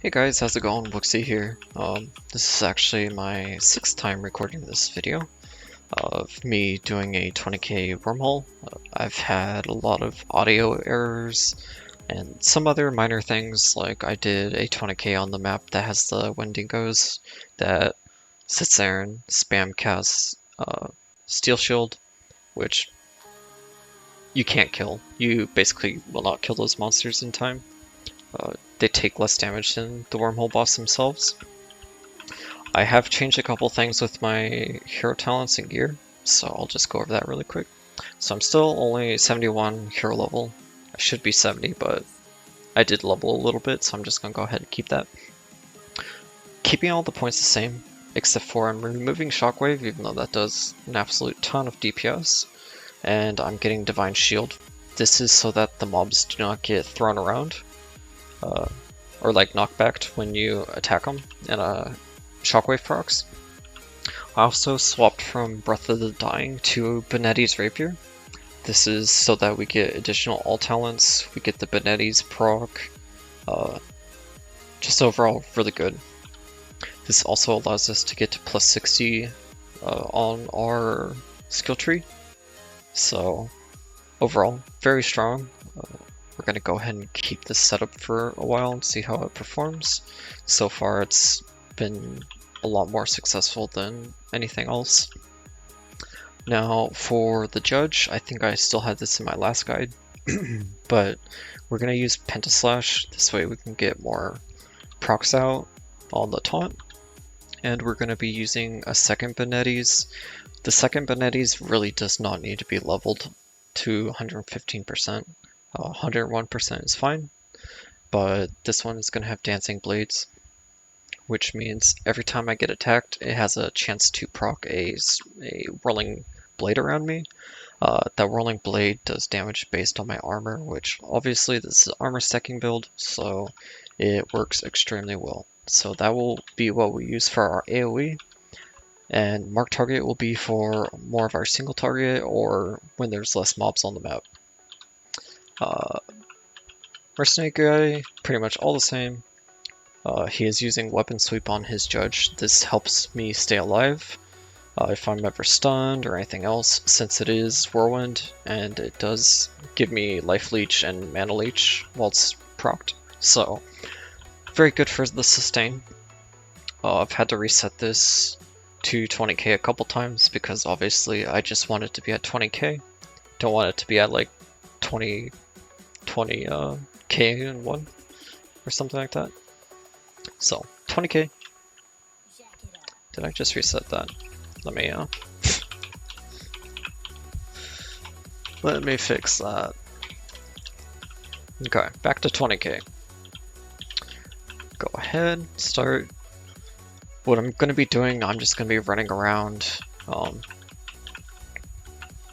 Hey guys, how's it going? Wooksy here. This is actually my 6th time recording this video of me doing a 20k wormhole. I've had a lot of audio errors and some other minor things, like I did a 20k on the map that has the Wendigos that sits there and spam casts Steel Shield, which you can't kill. You basically will not kill those monsters in time. They take less damage than the wormhole boss themselves. I have changed a couple things with my hero talents and gear, so I'll just go over that really quick. So I'm still only 71 hero level. I should be 70, but I did level a little bit, so I'm just gonna go ahead and keep that. Keeping all the points the same, except for I'm removing Shockwave, even though that does an absolute ton of DPS, and I'm getting Divine Shield. This is so that the mobs do not get thrown around, or like knockbacked when you attack them, and Shockwave procs. I also swapped from Breath of the Dying to Benetti's Rapier. This is so that we get additional all talents, we get the Benetti's proc, just overall really good. This also allows us to get to plus 60 on our skill tree, so overall very strong. We're going to go ahead and keep this setup for a while and see how it performs. So far it's been a lot more successful than anything else. Now for the judge, I think I still had this in my last guide, but we're going to use Pentaslash. This way we can get more procs out on the taunt. And we're going to be using a second Benetti's. The second Benetti's really does not need to be leveled to 115%. 101% is fine, but this one is going to have Dancing Blades, which means every time I get attacked, it has a chance to proc a Whirling Blade around me. That Whirling Blade does damage based on my armor, which obviously this is armor stacking build, so it works extremely well. So that will be what we use for our AoE, and Mark Target will be for more of our single target or when there's less mobs on the map. Mercenary guy, pretty much all the same. He is using Weapon Sweep on his judge. This helps me stay alive if I'm ever stunned or anything else, since it is Whirlwind and it does give me Life Leech and Mana Leech while it's procced. So, very good for the sustain. I've had to reset this to 20k a couple times because obviously I just want it to be at 20k. Don't want it to be at like 20k in one or something like that. So 20k. Did I just reset that? Let me fix that. Okay, back to 20k. Go ahead, start. What I'm going to be doing, I'm just going to be running around.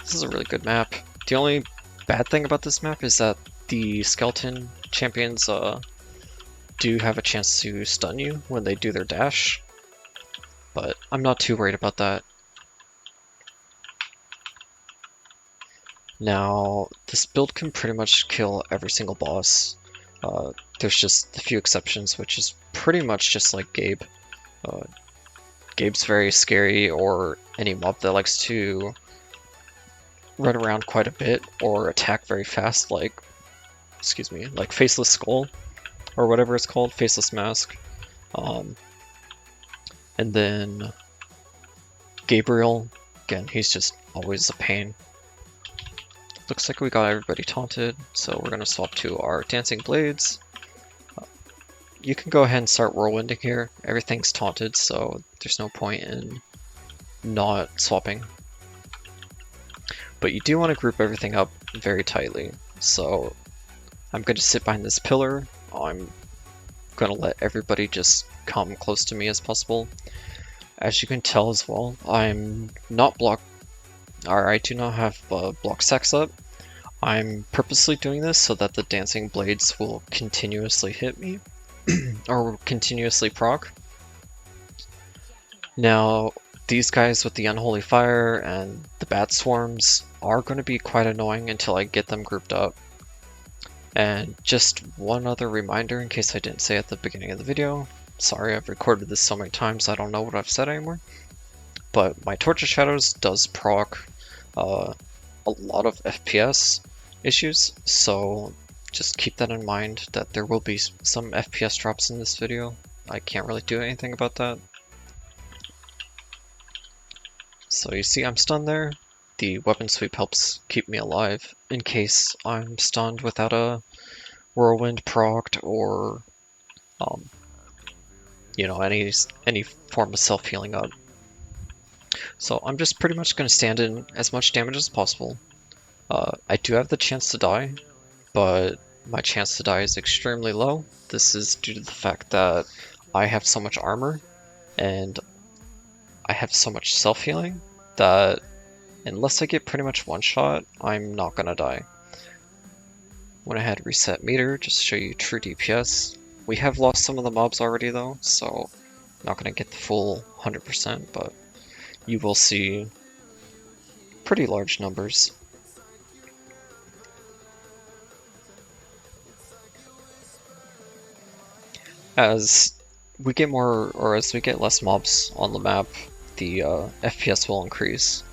This is a really good map. The only bad thing about this map is that the skeleton champions do have a chance to stun you when they do their dash, but I'm not too worried about that. Now, this build can pretty much kill every single boss. There's just a few exceptions, which is pretty much just like Gabe. Gabe's very scary, or any mob that likes to run around quite a bit or attack very fast, like, like Faceless Skull, or whatever it's called, Faceless Mask. And then Gabriel, again, he's just always a pain. Looks like we got everybody taunted, so we're going to swap to our Dancing Blades. You can go ahead and start whirlwinding here. Everything's taunted, so there's no point in not swapping. But you do want to group everything up very tightly. So I'm going to sit behind this pillar. I'm going to let everybody just come close to me as possible. As you can tell as well, I'm not blocked. I do not have block stacks up. I'm purposely doing this so that the Dancing Blades will continuously hit me, or continuously proc. Now, these guys with the Unholy Fire and the Bat Swarms are going to be quite annoying until I get them grouped up. And just one other reminder in case I didn't say at the beginning of the video. Sorry, I've recorded this so many times I don't know what I've said anymore. But my Torch of Shadows does proc a lot of FPS issues, so just keep that in mind that there will be some FPS drops in this video. I can't really do anything about that. So you see I'm stunned there. The weapon sweep helps keep me alive in case I'm stunned without a whirlwind procced or you know, any form of self-healing up. So I'm just pretty much going to stand in as much damage as possible. I do have the chance to die, but my chance to die is extremely low. This is due to the fact that I have so much armor and I have so much self-healing that unless I get pretty much one shot, I'm not gonna die. Went ahead and reset meter just to show you true DPS. We have lost some of the mobs already though, so not gonna get the full 100%, but you will see pretty large numbers. As we get more, or as we get less mobs on the map, the FPS will increase.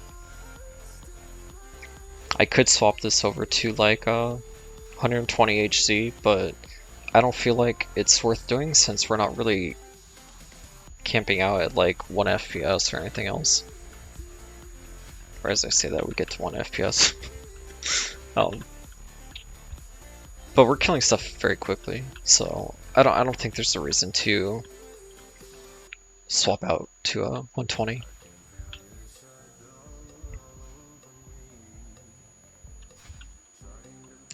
I could swap this over to like 120 HZ, but I don't feel like it's worth doing since we're not really camping out at like 1 FPS or anything else. Or as I say that, we get to 1 FPS. But we're killing stuff very quickly, so I don't think there's a reason to swap out to a 120.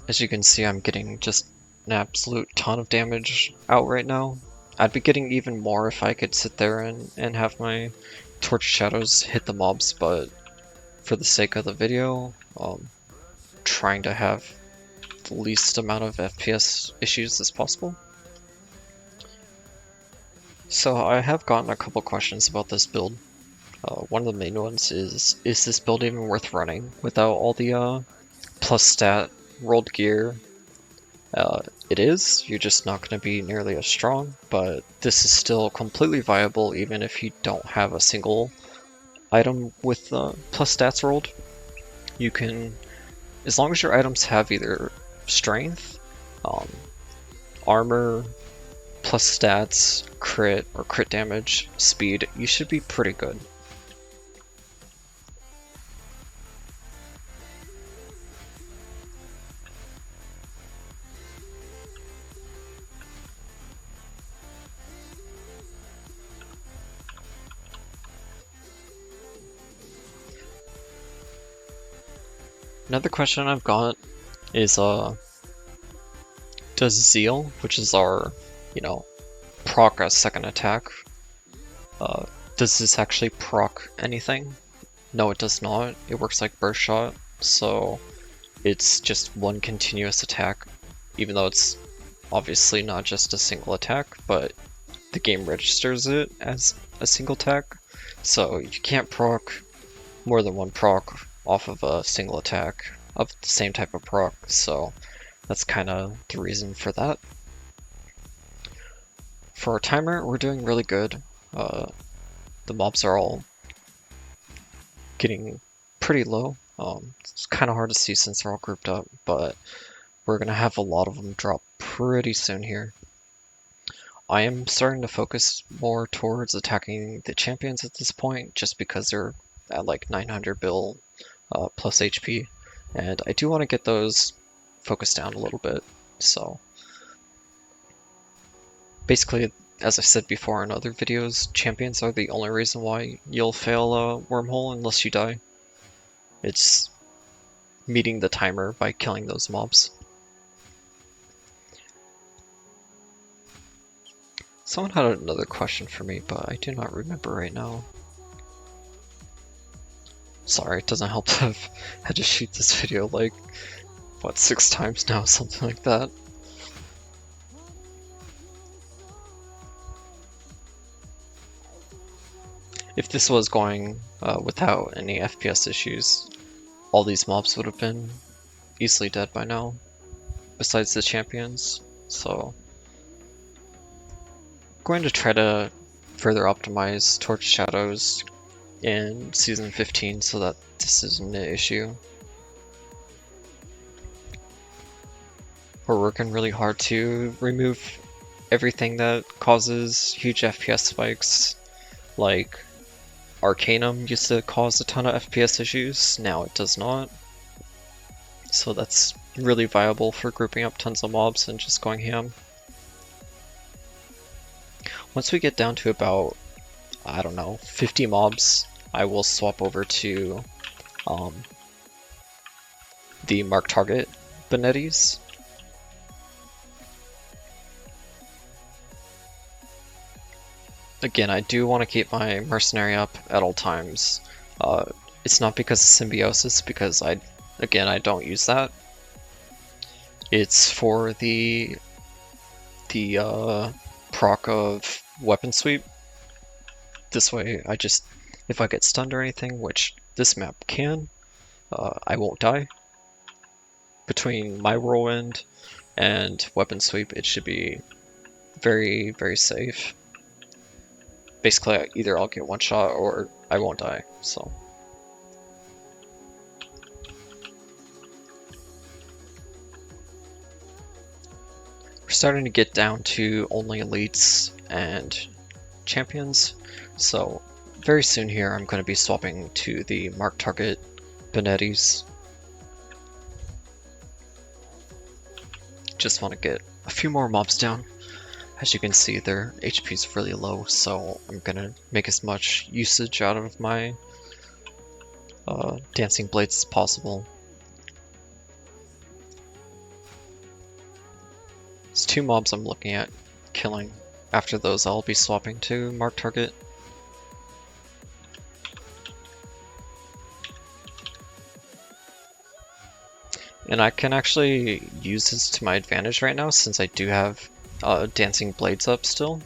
As you can see, I'm getting just an absolute ton of damage out right now. I'd be getting even more if I could sit there and have my Torch Shadows hit the mobs, but for the sake of the video, trying to have the least amount of FPS issues as possible. So I have gotten a couple questions about this build. One of the main ones is this build even worth running without all the plus stat rolled gear? It is, you're just not going to be nearly as strong, but this is still completely viable even if you don't have a single item with plus stats rolled. You can, as long as your items have either strength, armor, plus stats, crit, or crit damage, speed, you should be pretty good. Another question I've got is, does Zeal, which is our, you know, proc a second attack, does this actually proc anything? No, it does not. It works like burst shot, so it's just one continuous attack, even though it's obviously not just a single attack, but the game registers it as a single attack, so you can't proc more than one proc off of a single attack of the same type of proc, so that's kind of the reason for that. For our timer, we're doing really good. The mobs are all getting pretty low. It's kind of hard to see since they're all grouped up, but we're going to have a lot of them drop pretty soon here. I am starting to focus more towards attacking the champions at this point, just because they're at like 900 bill plus HP, and I do want to get those focused down a little bit. So basically, as I said before in other videos, champions are the only reason why you'll fail a wormhole unless you die. It's meeting the timer by killing those mobs. Someone had another question for me, but I do not remember right now. Sorry, it doesn't help to have had to shoot this video like, what, 6 times now, something like that. If this was going without any FPS issues, all these mobs would have been easily dead by now. besides the champions. So I'm going to try to further optimize Torch Shadows in Season 15 so that this isn't an issue. We're working really hard to remove everything that causes huge FPS spikes. Like Arcanum used to cause a ton of FPS issues, now it does not. So that's really viable for grouping up tons of mobs and just going ham. Once we get down to about, I don't know, 50 mobs, I will swap over to the Mark Target Benettis. Again, I do want to keep my Mercenary up at all times. It's not because of Symbiosis, because I don't use that. It's for the proc of Weapon Sweep. This way, if I get stunned or anything, which this map can, I won't die. Between my Whirlwind and Weapon Sweep, it should be very, very safe. Basically, either I'll get one shot or I won't die, so. We're starting to get down to only elites and champions, so very soon here I'm going to be swapping to the Mark Target Benettis. Just want to get a few more mobs down. As you can see, their HP is really low, so I'm gonna make as much usage out of my dancing blades as possible. There's 2 mobs I'm looking at killing. After those, I'll be swapping to Mark Target. And I can actually use this to my advantage right now, since I do have dancing blades up still.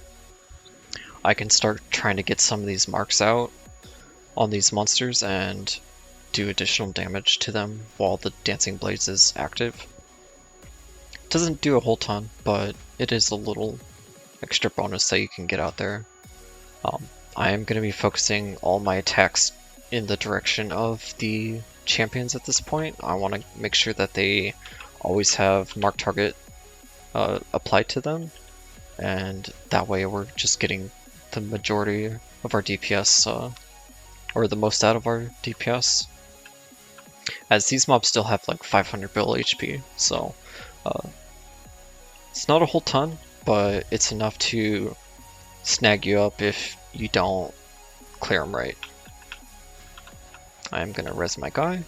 I can start trying to get some of these marks out on these monsters and do additional damage to them while the dancing blades is active. Doesn't do a whole ton, but it is a little extra bonus that you can get out there. I am going to be focusing all my attacks in the direction of the champions at this point. I want to make sure that they always have Mark Target applied to them, and that way we're just getting the majority of our DPS, or the most out of our DPS. As these mobs still have like 500 bill HP, so it's not a whole ton, but it's enough to snag you up if you don't clear them right. I'm gonna res my guy.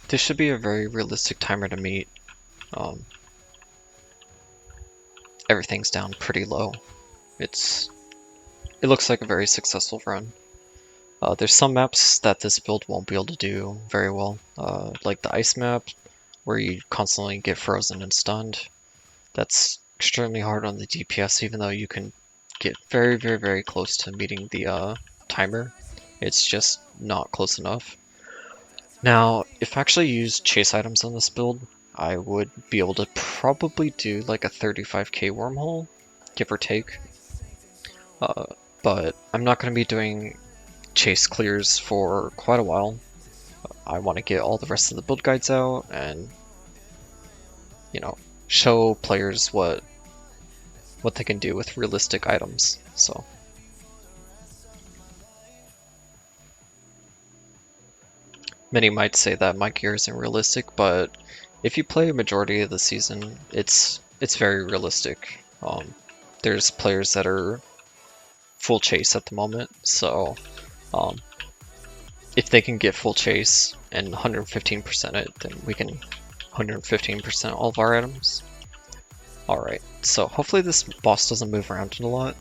This should be a very realistic timer to meet. Everything's down pretty low. It looks like a very successful run. There's some maps that this build won't be able to do very well, like the ice map, where you constantly get frozen and stunned. That's extremely hard on the DPS, even though you can get very, very, very close to meeting the timer. It's just not close enough. Now, if I actually used chase items on this build, I would be able to probably do like a 35k wormhole, give or take. But I'm not going to be doing chase clears for quite a while. I want to get all the rest of the build guides out and, you know, show players what they can do with realistic items. So many might say that my gear isn't realistic, but if you play a majority of the season, it's very realistic. There's players that are full chase at the moment, so if they can get full chase and 115% it, then we can 115% all of our items. Alright, so hopefully this boss doesn't move around a lot.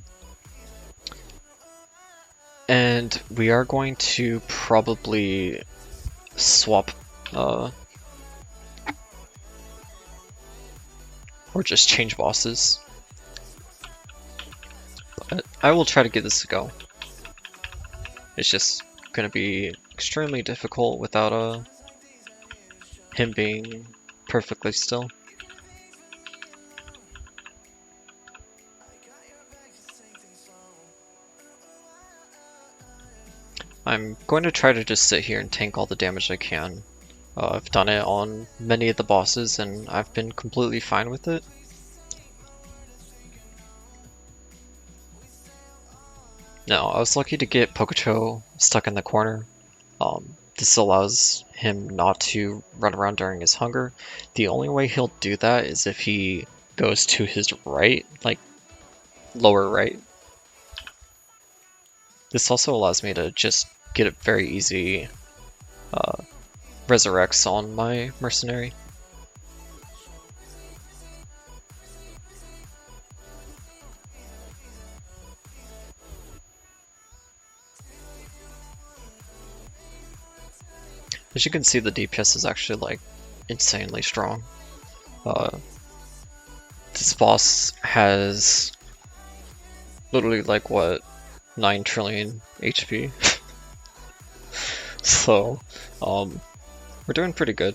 And we are going to probably swap or just change bosses. I will try to give this a go. It's just gonna be extremely difficult without him being perfectly still. I'm going to try to just sit here and tank all the damage I can. I've done it on many of the bosses and I've been completely fine with it. No, I was lucky to get Pokecho stuck in the corner. This allows him not to run around during his hunger. The only way he'll do that is if he goes to his right, like lower right. This also allows me to just get a very easy resurrects on my Mercenary. As you can see, the DPS is actually like insanely strong. This boss has literally like what, 9 trillion HP. So we're doing pretty good.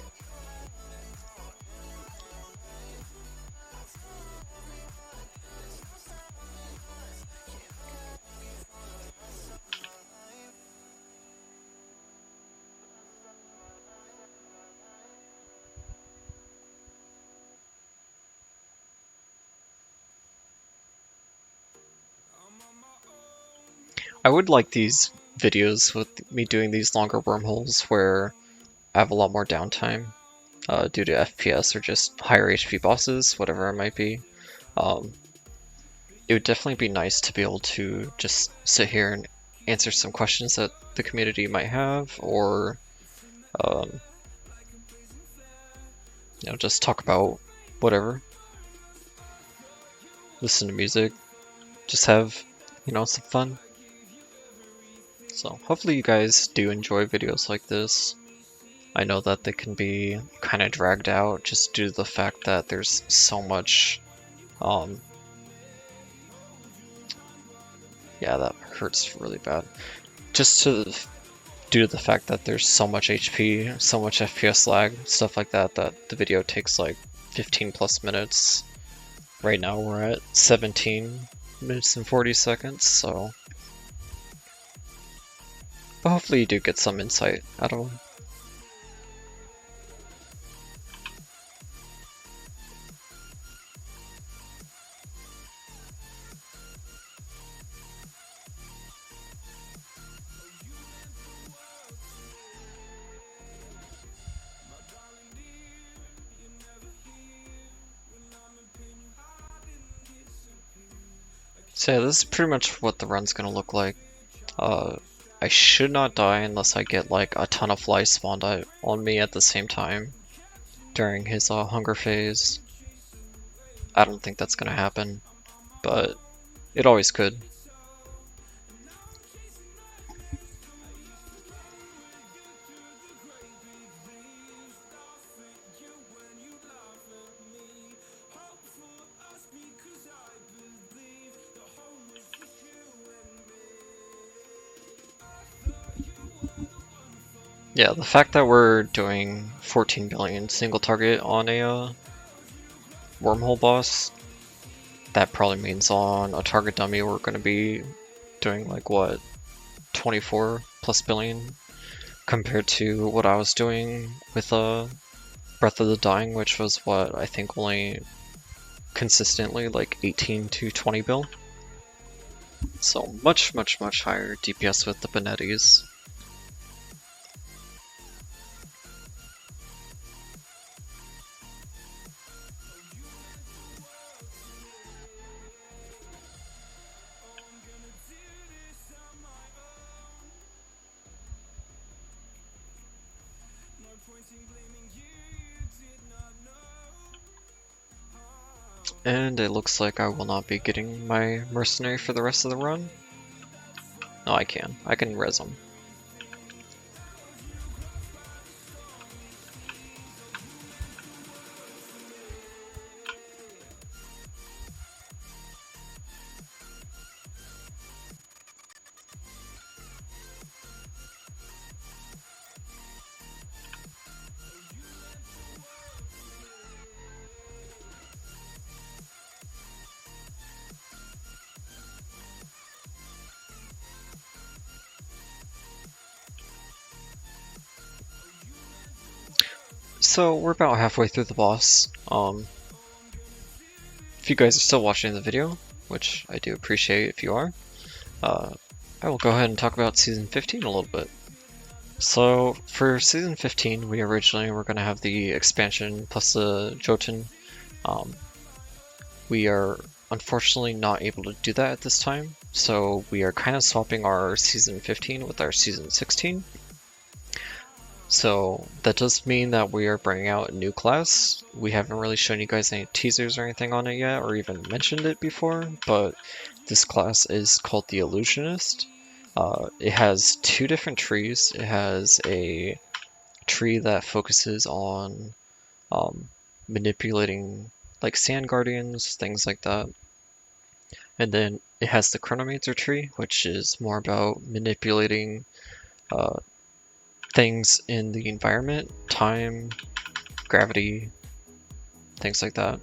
I would like these videos with me doing these longer wormholes where I have a lot more downtime due to FPS or just higher HP bosses, whatever it might be. It would definitely be nice to be able to just sit here and answer some questions that the community might have, or um, just talk about whatever, listen to music, just have some fun. So hopefully you guys do enjoy videos like this. I know that they can be kind of dragged out just due to the fact that there's so much yeah, that hurts really bad. Just due to the fact that there's so much HP, so much FPS lag, stuff like that, that the video takes like 15 plus minutes. Right now we're at 17 minutes and 40 seconds, so... But hopefully you do get some insight out of them. So yeah, this is pretty much what the run's gonna look like. I should not die unless I get like a ton of flies spawned on me at the same time during his hunger phase. I don't think that's gonna happen, but it always could. Yeah, the fact that we're doing 14 billion single target on a wormhole boss, that probably means on a target dummy we're going to be doing like what, 24 plus billion compared to what I was doing with Breath of the Dying, which was what, I think only consistently like 18 to 20 bill. So much higher DPS with the Benettis. And it looks like I will not be getting my Mercenary for the rest of the run. No, I can. I can res him. So we're about halfway through the boss. If you guys are still watching the video, which I do appreciate if you are, I will go ahead and talk about Season 15 a little bit. So for Season 15, we originally were going to have the expansion plus the Jotun. We are unfortunately not able to do that at this time, so we are kind of swapping our Season 15 with our Season 16. So that does mean that we are bringing out a new class. We haven't really shown you guys any teasers or anything on it yet, or even mentioned it before, but this class is called the Illusionist. It has two different trees. It has a tree that focuses on manipulating like sand guardians, things like that. And then it has the Chronomancer tree, which is more about manipulating things in the environment, time, gravity, things like that.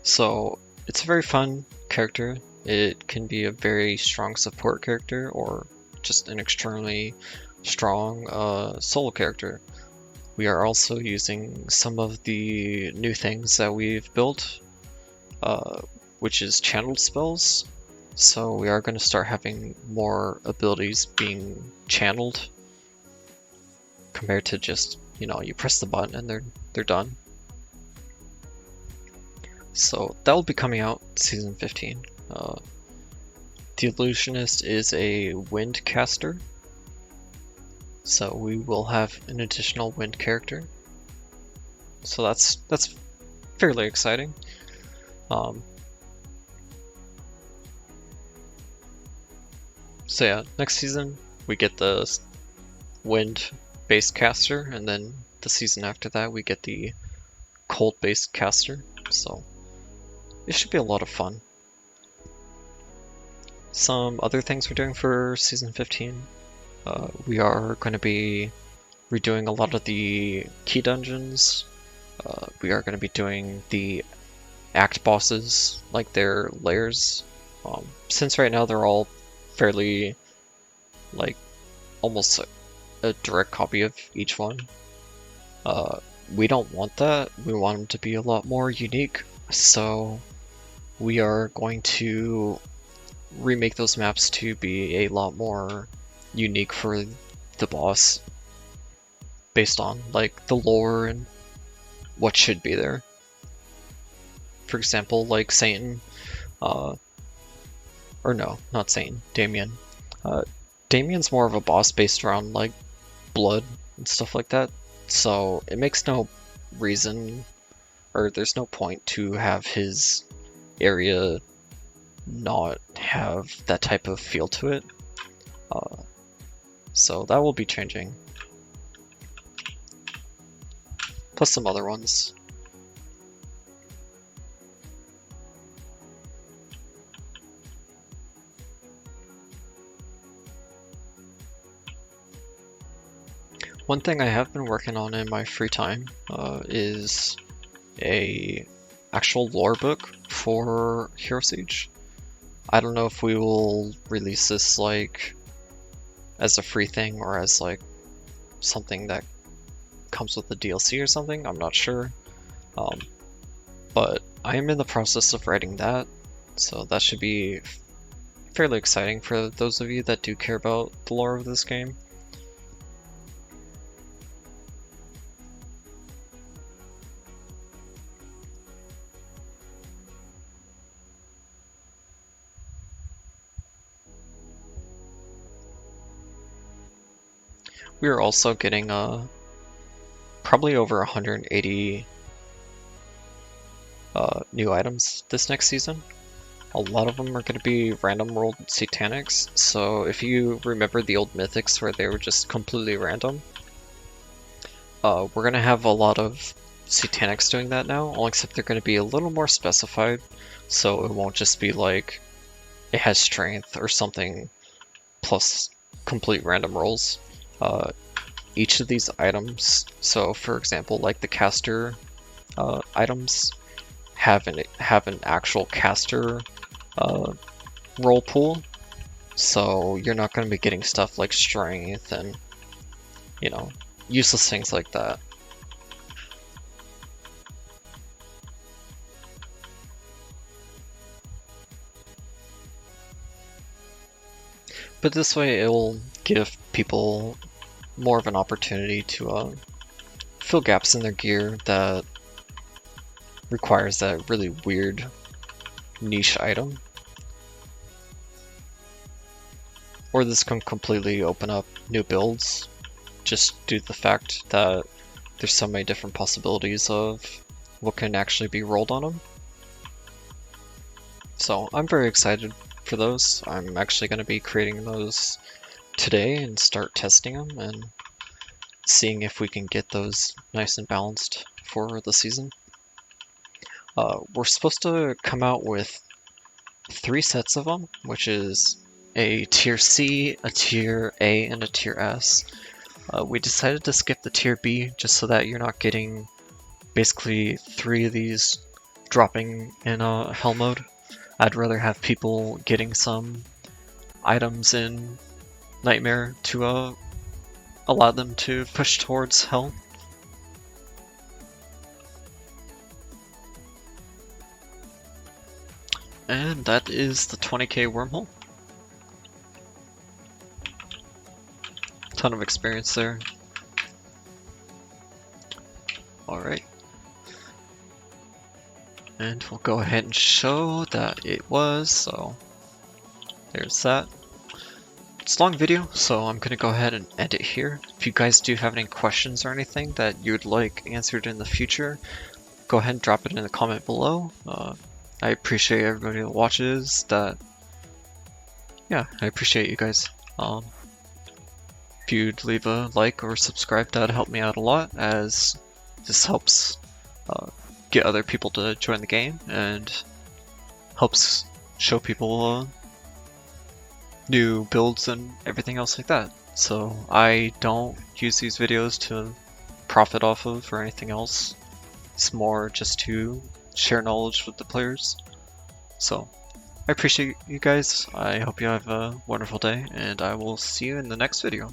So it's a very fun character. It can be a very strong support character or just an extremely strong solo character. We are also using some of the new things that we've built, which is channeled spells. So we are going to start having more abilities being channeled compared to just, you know, you press the button and they're done. So that will be coming out Season 15. The Illusionist is a wind caster, so we will have an additional wind character. So that's fairly exciting. So yeah, next season we get the wind-based caster, and then the season after that we get the cold-based caster. So it should be a lot of fun. Some other things we're doing for Season 15. We are going to be redoing a lot of the key dungeons. We are going to be doing the act bosses, like their layers. Since right now they're all fairly, like, almost a direct copy of each one. We don't want that. We want them to be a lot more unique. So we are going to remake those maps to be a lot more unique for the boss, based on like the lore and what should be there. For example, like Satan, or no, not Satan, Damien. Damien's more of a boss based around like blood and stuff like that, so it makes no reason, or there's no point to have his area not have that type of feel to it. So that will be changing. Plus some other ones. One thing I have been working on in my free time is a actual lore book for Hero Siege. I don't know if we will release this like as a free thing or as like something that comes with the DLC or something. I'm not sure. But I am in the process of writing that, so that should be fairly exciting for those of you that do care about the lore of this game. We are also getting probably over 180 new items this next season. A lot of them are going to be random world satanics, so if you remember the old mythics where they were just completely random, we're going to have a lot of satanics doing that now, all except they're going to be a little more specified, so it won't just be like it has strength or something plus complete random rolls. Each of these items, so for example, like the caster items, have an actual caster roll pool, so you're not going to be getting stuff like strength and, you know, useless things like that. But this way it will give people more of an opportunity to fill gaps in their gear that requires that really weird niche item. Or this can completely open up new builds just due to the fact that there's so many different possibilities of what can actually be rolled on them. So I'm very excited for those. I'm actually going to be creating those today and start testing them and seeing if we can get those nice and balanced for the season. We're supposed to come out with 3 sets of them, which is a tier C, a tier A, and a tier S. We decided to skip the tier B just so that you're not getting basically 3 of these dropping in hell mode. I'd rather have people getting some items in Nightmare to allow them to push towards hell. And that is the 20k Wormhole. Ton of experience there. Alright. And we'll go ahead and show that it was, so there's that. It's a long video, so I'm going to go ahead and end it here. If you guys do have any questions or anything that you'd like answered in the future, go ahead and drop it in the comment below. I appreciate everybody that watches. Yeah, I appreciate you guys. If you'd leave a like or subscribe, that'd help me out a lot, as this helps get other people to join the game and helps show people new builds and everything else like that. So I don't use these videos to profit off of or anything else. It's more just to share knowledge with the players. So I appreciate you guys. I hope you have a wonderful day, and I will see you in the next video.